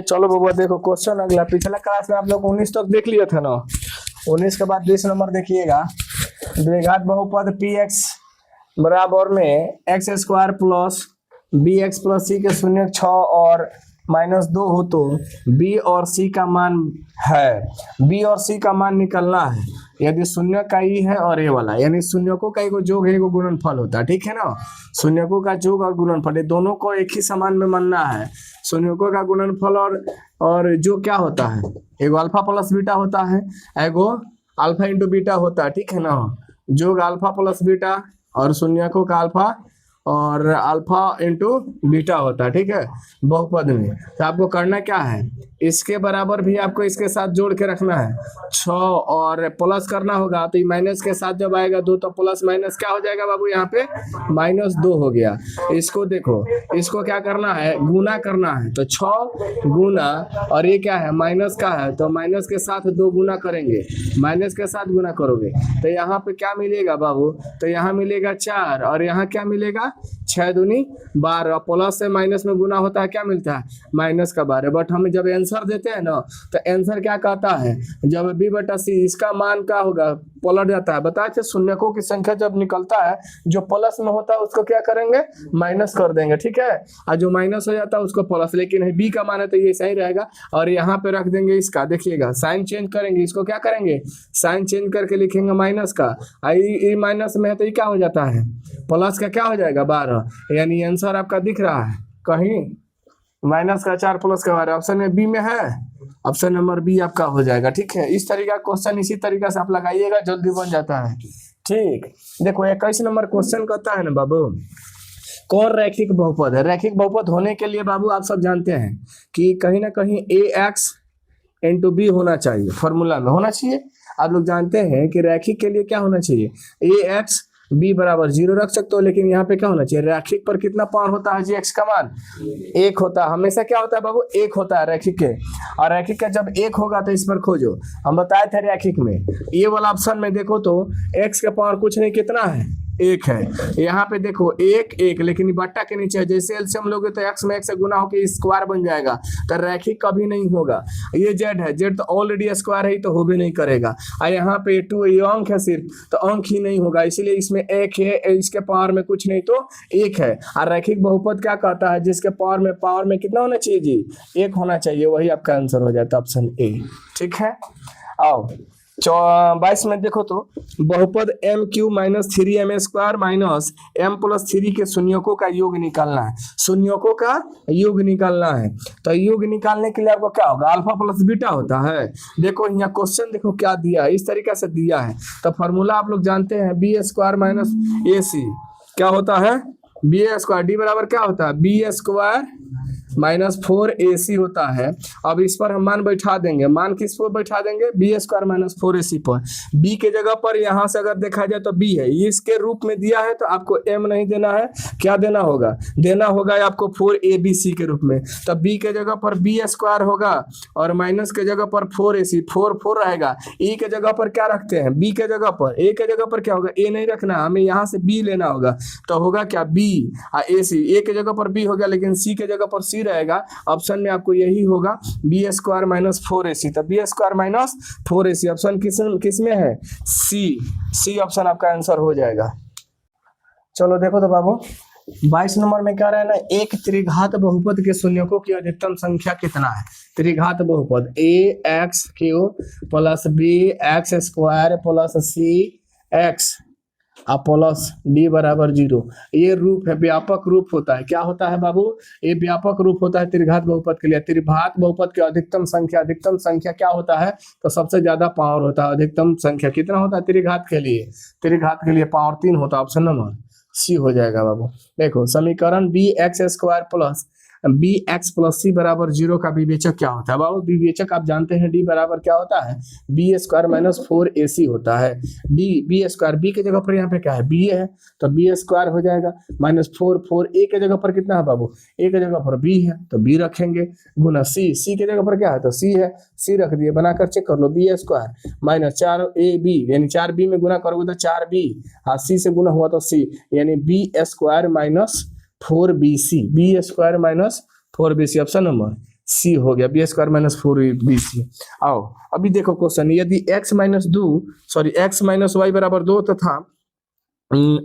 चलो बबुआ देखो क्वेश्चन अगला। पिछला क्लास में आप लोग 19 तक देख लिया था ना। 19 के बाद 20 नंबर देखिएगा। द्विघात बहुपद पी एक्स बराबर में X square plus B X plus C के शून्य 6 और -2 हो तो बी और सी का मान है। बी और सी का मान निकलना है। यदि शून्य का ई है और ए वाला, यानी शून्यकों का एगो जोग है एगो गुणनफल होता है, ठीक है ना। शून्यकों का जोग और गुणनफल ये दोनों को एक ही समान में मानना है। शून्यकों का गुणनफल और जो क्या होता है, एगो अल्फा प्लस बीटा होता है, एगो अल्फा इंटू बीटा होता है, ठीक है ना। जोग अल्फा प्लस बीटा और शून्यकों का अल्फा और अल्फा इंटू बीटा होता है, ठीक है, बहुपद में। तो आपको करना क्या है, इसके बराबर भी आपको इसके साथ जोड़ के रखना है 6 और प्लस करना होगा। तो माइनस के साथ जब आएगा 2 तो प्लस माइनस क्या हो जाएगा बाबू, यहाँ पे -2 हो गया। इसको देखो, इसको क्या करना है, गुना करना है। तो 6 गुना और ये क्या है, माइनस का है, तो माइनस के साथ 2 गुना करेंगे, माइनस के साथ गुना करोगे तो यहाँ पे क्या मिलेगा बाबू, तो यहाँ मिलेगा 4 और यहाँ क्या मिलेगा 6 दूनी 12। प्लस से माइनस में गुना होता है, क्या मिलता है, माइनस का 12। बट हम जब आंसर देते हैं ना तो आंसर क्या कहता है, जब b/c इसका मान क्या होगा, पलट जाता है। बताए थे शून्यकों की संख्या जब निकलता है जो प्लस में होता है उसको क्या करेंगे, माइनस कर देंगे, ठीक है। और जो माइनस हो जाता है उसको प्लस, लेकिन बी का मान है तो ये सही रहेगा। और यहाँ पे रख देंगे इसका, देखिएगा साइन चेंज करेंगे, इसको क्या करेंगे, साइन चेंज करके लिखेंगे माइनस का। ये माइनस में है तो ये क्या हो जाता है, प्लस का क्या हो जाएगा 12। यानी आंसर आपका दिख रहा है कहीं, माइनस का 4 प्लस का 12 ऑप्शन में बी में है। ऑप्शन नंबर बी आपका हो जाएगा, ठीक है। इस तरीका क्वेश्चन इसी तरीके से आप लगाइएगा, जल्दी बन जाता है, ठीक। देखो 21 नंबर क्वेश्चन कहता है ना बाबू, कौन रैखिक बहुपद है। रैखिक बहुपद होने के लिए बाबू आप सब जानते हैं कि कहीं ना कहीं ax इंटू बी होना चाहिए, फॉर्मूला में होना चाहिए। आप लोग जानते हैं कि रैखिक के लिए क्या होना चाहिए, ax b बराबर 0 रख सकते हो, लेकिन यहाँ पे क्या होना चाहिए, रैखिक पर कितना पावर होता है, gx का मान 1 होता है। हमेशा क्या होता है बाबू, 1 होता है रैखिक के। और रैखिक का जब 1 होगा तो इस पर खोजो, हम बताए थे रैखिक में ये वाला ऑप्शन में देखो तो x का पावर कुछ नहीं, कितना है, 1 है। यहाँ पे देखो 1 1, लेकिन बट्टा के नीचे जैसे एलसीएम लोगे तो x में 1 से गुना होकर स्क्वायर बन जाएगा, तो रैखिक कभी नहीं होगा। ये z है, z तो ऑलरेडी स्क्वायर है तो हो भी नहीं करेगा। और यहाँ पे 2 ये अंक है सिर्फ, तो अंक ही नहीं होगा, इसीलिए इसमें 1 है, इसके पावर में कुछ नहीं तो 1 है। और रैखिक बहुपद क्या कहता है, जिसके पावर में कितना होना चाहिए जी, 1 होना चाहिए, वही आपका आंसर हो जाता है ऑप्शन ए, ठीक है। आओ 22 में देखो तो बहुपद m³ - 3m² - m+3 के शून्यकों का योग निकालना है। शून्यकों का योग निकालना है, तो योग निकालने के लिए आपको क्या होगा, अल्फा प्लस बीटा होता है। देखो यहाँ क्वेश्चन देखो क्या दिया है, इस तरीके से दिया है। तो फॉर्मूला आप लोग जानते हैं, b² - ac क्या होता है, b² d बराबर क्या होता है, b² - 4ac होता है। अब इस पर हम मान बैठा देंगे, मान किस पर बैठा देंगे, b² - 4ac पर। b के जगह पर यहाँ से अगर देखा जाए तो b है, ये इसके रूप में दिया है तो आपको m नहीं देना है, क्या देना होगा, देना होगा आपको 4abc के रूप में। तो b के जगह पर b² होगा और माइनस के जगह पर 4ac, 4 रहेगा। e के जगह पर क्या रखते हैं, b के जगह पर, a के जगह पर क्या होगा, a नहीं रखना, हमें यहाँ से b लेना होगा। तो होगा क्या, b ac, a के जगह पर b हो गया, लेकिन c के जगह पर c रहेगा। ऑप्शन में आपको यही होगा b² - 4ac। तो b² - 4ac ऑप्शन किस में है, सी ऑप्शन आपका आंसर हो जाएगा। चलो देखो तो बाबू 22 नंबर में क्या रहा है ना, एक त्रिघात बहुपद के शून्यकों की अधिकतम संख्या कितना है। त्रिघात बहुपद ax³ + bx² + cx plus b बराबर 0, ये रूप है, व्यापक रूप होता है। क्या होता है बाबू, ये व्यापक रूप होता है त्रिघात बहुपद के लिए। त्रिघात बहुपद की अधिकतम संख्या क्या होता है, तो सबसे ज्यादा पावर होता है। अधिकतम संख्या कितना होता है त्रिघात के लिए, त्रिघात के लिए पावर 3 होता है। ऑप्शन नंबर सी हो जाएगा बाबू। देखो समीकरण bx² + bx + c बराबर 0 का विवेचक क्या होता है बाबू, विवेचक आप जानते हैं d बराबर क्या होता है, b² - 4ac होता है। b² b के जगह पर यहाँ पे क्या है, b है, तो b² हो जाएगा -4 a के जगह पर कितना है बाबू, a के जगह पर b है तो b रखेंगे, गुना c के जगह पर क्या है तो c है, c रख दिए, बनाकर चेक कर लो, b² - 4ab यानी 4b में गुना करोगे तो 4b, हाँ c से गुना हुआ तो c, यानी b² - 4bc, b² - 4bc option number C हो गया, बी स्क्वायर माइनस 4ac। आओ अभी देखो क्वेश्चन, यदि x माइनस वाई बराबर 2 तथा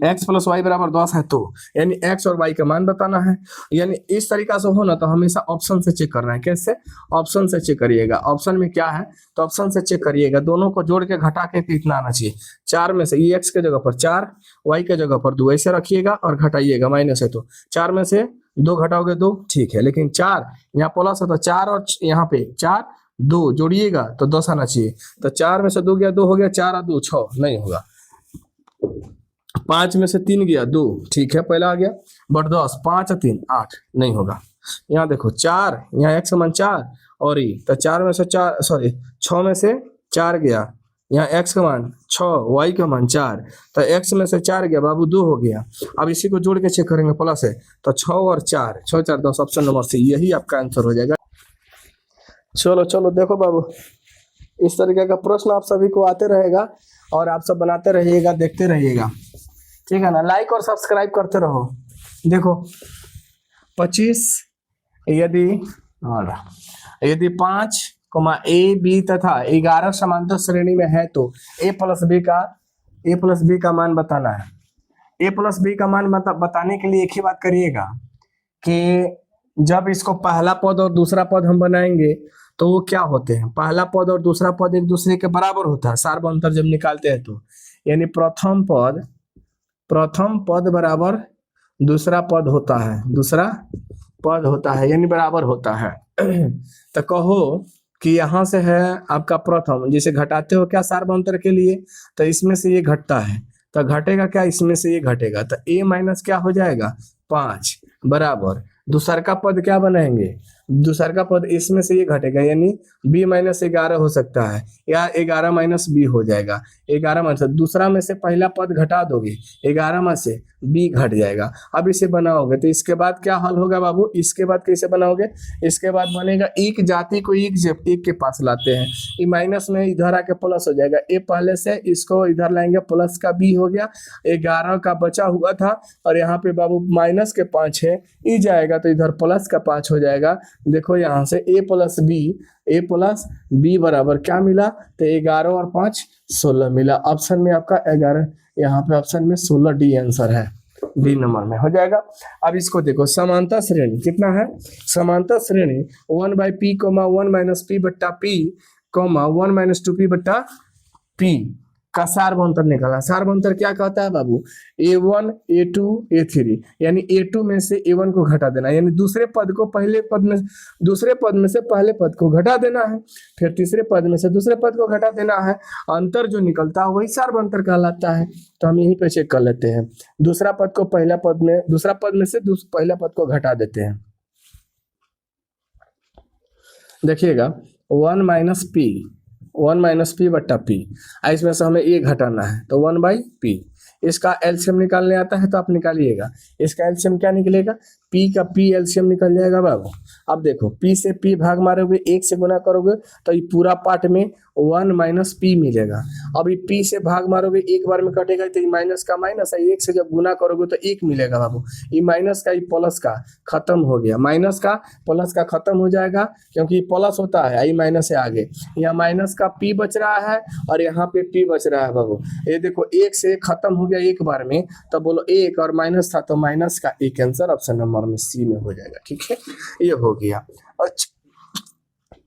x प्लस वाई बराबर 10 है तो यानी x और y का मान बताना है। यानी इस तरीका से हो ना तो हमेशा ऑप्शन से चेक करना है। कैसे? ऑप्शन से चेक करिएगा। ऑप्शन में क्या है तो ऑप्शन से चेक करिएगा, दोनों को जोड़ के घटा के कितना आना चाहिए। 4 में से ये x के जगह पर 4, y के जगह पर 2 ऐसे रखिएगा और घटाइएगा, माइनस है तो 4 में से 2 घटाओगे 2, ठीक है। लेकिन 4 यहाँ प्लस है तो 4 और यहाँ पे 4 2 जोड़िएगा तो 10 आना चाहिए। तो 4 में से 2 गया 2 हो गया, 4 और 2 6 नहीं होगा। 5 में से 3 गया 2, ठीक है पहला आ गया। बट 10 5 और 3 8 नहीं होगा। यहाँ देखो 4, यहाँ x समान 4 और ई तो 4 में से 4 सॉरी 6 में से 4 गया, यहाँ x का मान 6 y का मान 4 तो x में से 4 गया बाबू 2 हो गया। अब इसी को जोड़ के चेक करेंगे, प्लस है तो 6 और 4 6 4 10, ऑप्शन नंबर सी यही आपका आंसर हो जाएगा। चलो देखो बाबू, इस तरीके का प्रश्न आप सभी को आते रहेगा और आप सब बनाते रहिएगा, देखते रहिएगा, ठीक है ना। लाइक और सब्सक्राइब करते रहो। देखो 25 यदि 5 ए बी तथा 11 समांतर श्रेणी में है तो ए प्लस बी का मान बताना है। ए प्लस बी का मान बताने के लिए एक ही बात करिएगा कि जब इसको पहला पद और दूसरा पद हम बनाएंगे तो वो क्या होते हैं, पहला पद और दूसरा पद एक दूसरे के बराबर होता है सार्व अंतर जब निकालते हैं तो, यानी प्रथम पद बराबर दूसरा पद होता है यानी बराबर होता है। तो कहो कि यहाँ से है आपका प्रथम, जिसे घटाते हो क्या सार्व अंतर के लिए, तो इसमें से ये घटता है तो घटेगा क्या, इसमें से ये घटेगा तो a माइनस क्या हो जाएगा 5 बराबर दूसर का पद क्या बनाएंगे, दूसर का पद इसमें से ये घटेगा यानी b माइनस 11 हो सकता है या 11 माइनस b हो जाएगा। 11 माइनस दूसरा में से पहला पद घटा दोगे, 11 में से b घट जाएगा। अब इसे बनाओगे तो इसके बाद क्या हल होगा बाबू, इसके बाद कैसे बनाओगे, इसके बाद बनेगा एक जाति को एक के पास लाते हैं, ये माइनस में इधर आके प्लस हो जाएगा। ए पहले से इसको इधर लाएंगे, प्लस का b हो गया, 11 का बचा हुआ था और यहाँ पे बाबू माइनस के 5 है, ई जाएगा तो इधर प्लस का 5 हो जाएगा। देखो यहाँ से a प्लस बी बराबर क्या मिला, तो 11 और 5 16 मिला। ऑप्शन में आपका 11, यहाँ पे ऑप्शन में 16 डी आंसर है, डी नंबर में हो जाएगा। अब इसको देखो, समांतर श्रेणी कितना है, समांतर श्रेणी 1/p, 1 माइनस पी बट्टा पी, 1 माइनस 2p बट्टा पी का सार्वभौमंतर निकाला। सार्वभौमंतर क्या कहता है बाबू, a1 a2 a3, यानी a2 में से a1 को घटा देना, यानी दूसरे पद में से पहले पद को घटा देना है, फिर तीसरे पद में से दूसरे पद को घटा देना है। अंतर जो निकलता है वही सार्वभौमंतर कहलाता है। तो हम यहीं पे चेक कर लेते हैं, दूसरा पद को पहला पद में, दूसरा पद में से पहला पद को घटा देते हैं। देखिएगा 1 माइनस पी बट्टा पी, इसमें से हमें ए घटाना है तो 1/p। इसका एलसीएम निकालने आता है तो आप निकालिएगा, इसका एलसीएम क्या निकलेगा, पी का पी एलसीएम निकल जाएगा बाबू। अब देखो पी से पी भाग मारोगे, 1 से गुना करोगे तो ये पूरा पार्ट में 1 माइनस पी मिलेगा। अब ये पी से भाग मारोगे एक बार में कटेगा तो ये माइनस का माइनस है, 1 से जब गुना करोगे तो 1 मिलेगा बाबू। ये माइनस का ये प्लस का खत्म हो गया, माइनस का प्लस का खत्म हो जाएगा क्योंकि प्लस होता है, ये माइनस से आगे, यहाँ माइनस का पी बच रहा है और यहाँ पे पी बच रहा है बाबू। ये देखो 1 से खत्म हो गया एक बार में, तो बोलो 1 और माइनस था तो माइनस का एक आंसर ऑप्शन नंबर में सी में हो जाएगा। ठीक है, ये हो गया। अच्छा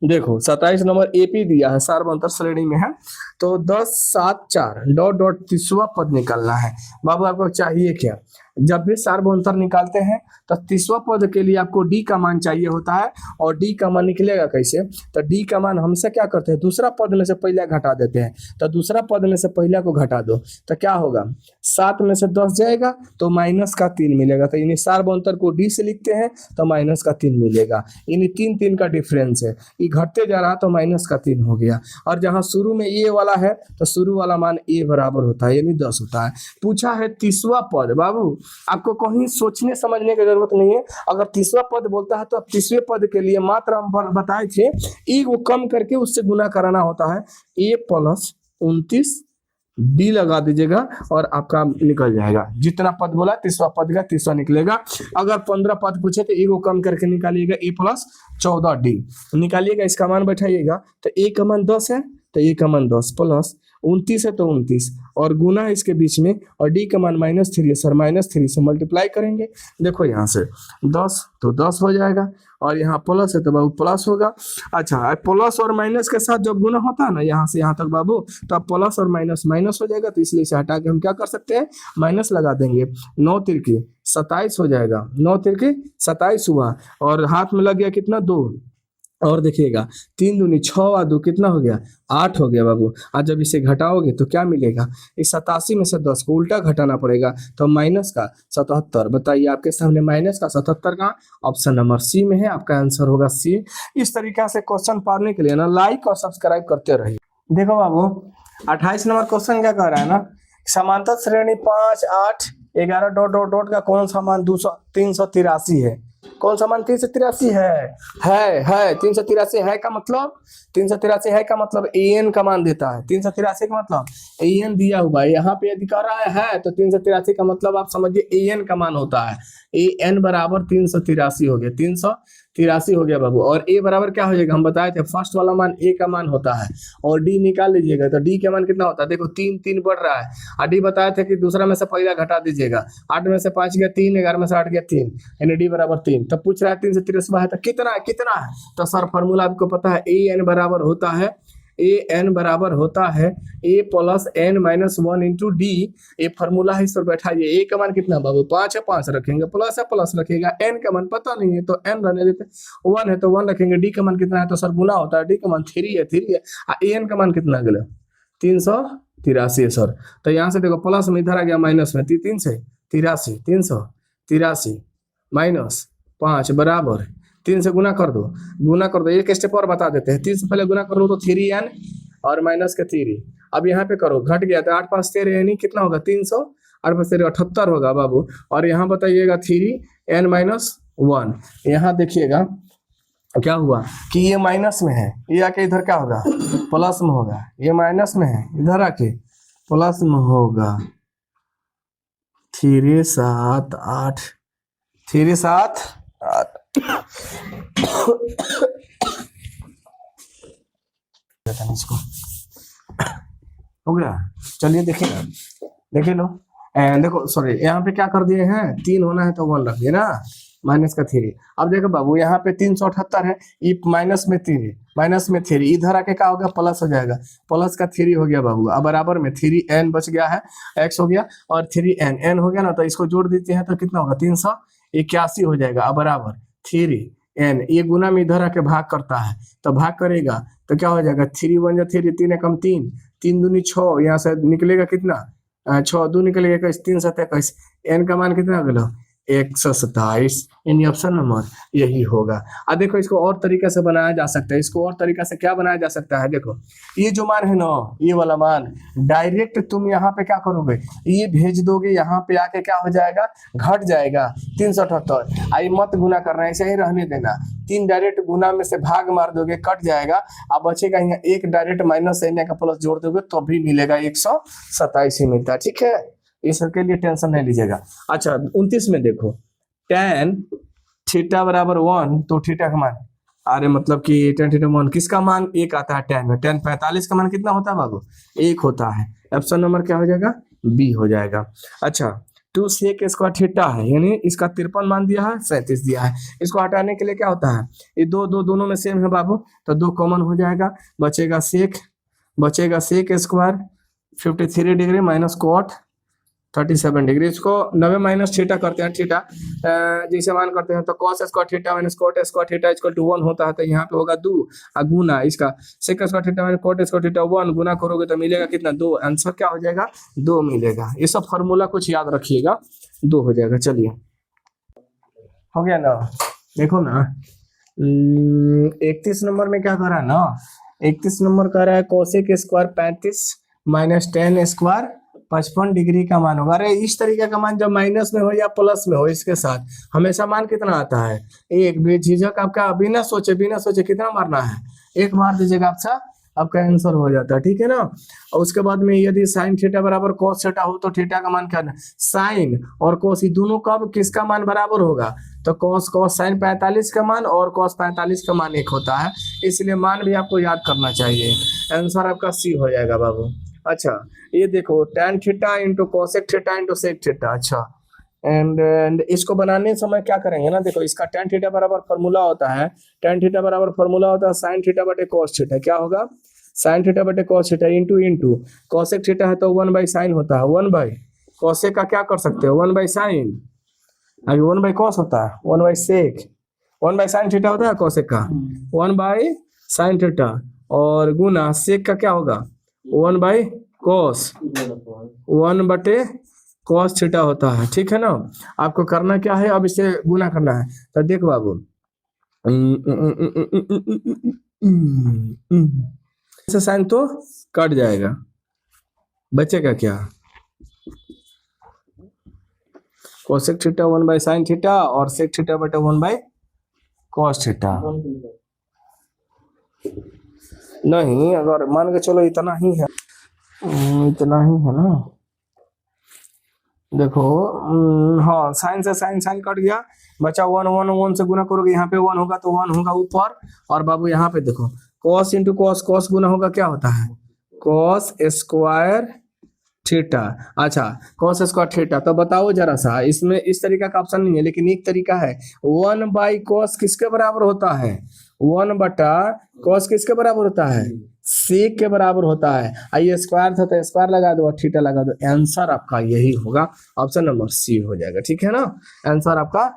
देखो 27 नंबर एपी दिया है, सार्वभौमंतर श्रेणी में है तो 10 7 4 डॉट तीसवा पद निकालना है। बाबू आपको चाहिए क्या, जब भी सार्वभौमंतर निकालते हैं तो तीसवा पद के लिए आपको डी का मान चाहिए होता है। और डी का मान निकलेगा कैसे, तो डी का मान हमसे क्या करते हैं, दूसरा पद में से पहला घटा देते हैं। तो दूसरा पद में से पहला को घटा दो तो क्या होगा, 7 में से 10 जाएगा तो माइनस का 3 मिलेगा। तो यानी सार्वभौमंतर को डी से लिखते हैं तो माइनस का 3 मिलेगा, यानी 3 का डिफरेंस है, ये घटते जा रहा तो माइनस का 3 हो गया। और जहां शुरू में ए वाला है तो शुरू वाला मान ए बराबर होता है यानी 10 होता है। पूछा है तीसवा पद, बाबू आपको कहीं सोचने समझने की जरूरत नहीं है। अगर तीसरा पद बोलता है तो अब तीसरे पद के लिए मात्र हम बताए थे ई को कम करके उससे गुना कराना होता है, a प्लस 29 डी लगा दीजिएगा और आपका निकल जाएगा। जितना पद बोला 30वां पद का 30वां निकलेगा। अगर 15 पद पूछे तो एक को कम करके निकालिएगा, ए प्लस 14d निकालिएगा, इसका मान बैठाइएगा। तो ए का मान 10 है तो ए का मान 10 प्लस 29 है तो 29 और गुना है इसके बीच में, और डी का मान -3 है सर, -3 से मल्टीप्लाई करेंगे। देखो यहाँ से 10 तो 10 हो जाएगा और यहाँ प्लस है तो बाबू प्लस होगा। अच्छा, प्लस और माइनस के साथ जब गुना होता है ना यहाँ से यहाँ तक बाबू, तो अब प्लस और माइनस माइनस हो जाएगा, तो इसलिए इसे हटा के हम क्या कर सकते हैं, माइनस लगा देंगे। 9 तिरकी 27 हो जाएगा, 9 तिरकी 27 हुआ और हाथ में लग गया कितना 2, और देखिएगा 3 दूनी 6 और 2 कितना हो गया 8 हो गया बाबू। आज जब इसे घटाओगे तो क्या मिलेगा, इस 87 में से 10 को उल्टा घटाना पड़ेगा, तो माइनस का 77। बताइए आपके सामने माइनस का 77 का ऑप्शन नंबर सी में है, आपका आंसर होगा सी। इस तरीके से क्वेश्चन पढ़ने के लिए ना लाइक और सब्सक्राइब करते रहिए। देखो बाबू 28 नंबर क्वेश्चन क्या कह रहा है ना, समांतर श्रेणी 5 8 11 डॉट डॉट डॉट का कौन सा मान 383 है, कौन सा मान 383 है 383 है का मतलब 383 है का मतलब an का मान देता है। 383 का मतलब an दिया हुआ है, यहाँ पे यदि कह रहा है तो 383 का मतलब आप समझिए an का मान होता है। an बराबर 383 हो गया, 383 हो गया बाबू। और a बराबर क्या हो जाएगा, हम बताए थे फर्स्ट वाला मान a का मान होता है, और d निकाल लीजिएगा तो d का मान कितना होता है, देखो 3 3 बढ़ रहा है, और d बताए थे कि दूसरा में से पहला घटा दीजिएगा, 8 में से 5 गया 3, 11 में से 8 गया 3, यानी d बराबर 3। तब पूछ रहा है 383 है तो कितना है, तो सर फॉर्मूला आपको पता है an बराबर होता है a plus n minus 1 into D. ये फॉर्मूला है, इस पर बैठाइए। a का मान कितना बाबू 5 है, 5 रखेंगे, प्लस है प्लस रखेगा, n का मान पता नहीं है तो n रहने देते, 1 है तो 1 रखेंगे, d का मान कितना है तो सर गुना होता है, d का मान 3 है, an का मान कितना गया 383 है सर। तो यहाँ से देखो प्लस में इधर आ गया माइनस में 3 से 383 माइनस 5 बराबर 3 से गुना कर दो। एक स्टेप और बता देते हैं, 3 से पहले गुना कर लो तो 3n और माइनस के 3। अब यहाँ पे करो, घट गया तो 8 5 13 यानी कितना होगा 300, 8 5 13 78 होगा बाबू। और यहाँ बताइएगा 3n माइनस 1, यहाँ देखिएगा क्या हुआ कि ये माइनस में है, ये आके इधर क्या होगा प्लस में होगा, ये माइनस में है इधर आके प्लस में होगा। 3 7 8 3 7 8 इसको हो गया। चलिए देखिए लो देखो सॉरी यहाँ पे क्या कर दिए हैं, 3 होना है तो 1 रख दिए ना, माइनस का 3। अब देखो बाबू यहाँ पे 378 है, ये माइनस में 3 इधर आके क्या होगा प्लस हो जाएगा, प्लस का 3 हो गया बाबू। अब बराबर में 3n बच गया है, x हो गया और 3n हो गया ना, तो इसको जोड़ देते हैं तो कितना होगा 381 हो जाएगा। अब बराबर 3n, ये गुना में इधर आके भाग करता है, तो भाग करेगा तो क्या हो जाएगा 3 1 3, 3 एकम 3, 3 दूनी 6, यहाँ से निकलेगा कितना 6 2 निकलेगा 3 7 21, n का मान कितना गया 127, यानी ऑप्शन नंबर यही होगा। अब देखो इसको और तरीके से बनाया जा सकता है, इसको और तरीके से क्या बनाया जा सकता है, देखो ये जो मान है ना, ये वाला मान डायरेक्ट तुम यहाँ पे क्या करोगे, ये भेज दोगे, यहाँ पे आके क्या हो जाएगा घट जाएगा 378। आई मत गुना करना है, ऐसे ही रहने देना, 3 डायरेक्ट गुना में से भाग मार दोगे कट जाएगा, अब बचेगा यहाँ 1 डायरेक्ट माइनस n का प्लस जोड़ दोगे तो भी मिलेगा 127 ही मिलता है। ठीक है, इसके लिए टेंशन नहीं लीजिएगा। अच्छा 29 में देखो tan थीटा बराबर 1, तो थीटा का मान अरे मतलब कि tan थीटा 1 किसका मान 1 आता है tan में, tan 45 का मान कितना होता है बाबू 1 होता है। ऑप्शन नंबर क्या हो जाएगा बी हो जाएगा। अच्छा 2 sec स्क्वायर थीटा है, यानी इसका 53 मान दिया है, 37 दिया है। इसको हटाने के लिए क्या होता है, ये दोनों में सेम है बाबू, तो 2 कॉमन हो जाएगा, बचेगा sec square 53 degree minus cot 37 degree. इसको 90 माइनस थीटा करते हैं, थीटा जैसे मान करते हैं तो cos square theta minus cot square theta equal to 1 होता है, तो यहाँ पे होगा 2 गुना इसका sec square theta minus cot square theta 1 गुना करोगे तो मिलेगा कितना 2, आंसर क्या हो जाएगा 2 मिलेगा। ये सब फॉर्मूला कुछ याद रखिएगा, 2 हो जाएगा। चलिए हो गया ना, देखो ना 31 नंबर में क्या कर रहा है ना, 31 नंबर कह रहा है cosec square 35 minus tan square 55 degree का मान होगा। अरे इस तरीके का मान जब माइनस में हो या प्लस में हो, इसके साथ हमेशा मान कितना आता है 1। बेझिझक आपका बिना सोचे कितना मारना है 1 मार दीजिएगा, आपका आपका आंसर हो जाता है, ठीक है ना। और उसके बाद में यदि साइन थीटा बराबर कॉस थीटा हो तो थीटा का मान क्या है, साइन और कॉस ये दोनों कब किसका मान बराबर होगा, तो कॉस कॉस साइन 45 का मान और कॉस 45 का मान एक होता है, इसलिए मान भी आपको याद करना चाहिए। आंसर आपका सी हो जाएगा बाबू। अच्छा ये देखो tan theta into cosec theta into sec theta. अच्छा एंड इसको बनाने समय क्या करेंगे ना, देखो इसका tan थीटा बराबर फॉर्मूला होता है, tan थीटा बराबर फॉर्मूला होता है साइन थीटा बटे कॉस थीटा। क्या होगा, साइन थीटा बटे cos theta into into cosec theta है तो 1 बाई साइन होता है, 1 बाई कॉसेक का क्या कर सकते हो 1 बाई साइन, अभी 1 बाई कॉस होता है 1 by sec, 1 by sine theta होता है कॉसेक का 1 बाई साइन थीटा, और गुना सेक का क्या होगा 1 बाई कॉस 1 बटे कॉस थीटा होता है, ठीक है ना। आपको करना क्या है, अब इसे गुना करना है। तो देख बाबू इसे साइन तो कट जाएगा, बचेगा क्या, cosec theta 1 by sine theta और सेक थीटा बटे 1 बाई कॉस थीटा। नहीं अगर मान के चलो इतना ही है, इतना ही है ना, देखो हाँ साइन से साइन साइन कट गया, बचा 1 1 1 से गुना करोगे यहाँ पे 1 होगा तो 1 होगा ऊपर, और बाबू यहाँ पे देखो कॉस इंटू कॉस, कॉस गुना होगा क्या होता है कॉस स्क्वायर थीटा। अच्छा कॉस स्क्वायर थीटा, तो बताओ जरा सा, इसमें इस तरीका का ऑप्शन नहीं है लेकिन एक तरीका है, 1 बाई कॉस किसके बराबर होता है 1 बटा कॉस किसके बराबर होता है सेक के बराबर होता है। आइए स्क्वायर था तो स्क्वायर लगा दो और थीटा लगा दो, आंसर आपका यही होगा, ऑप्शन नंबर सी हो जाएगा, ठीक है ना। आंसर आपका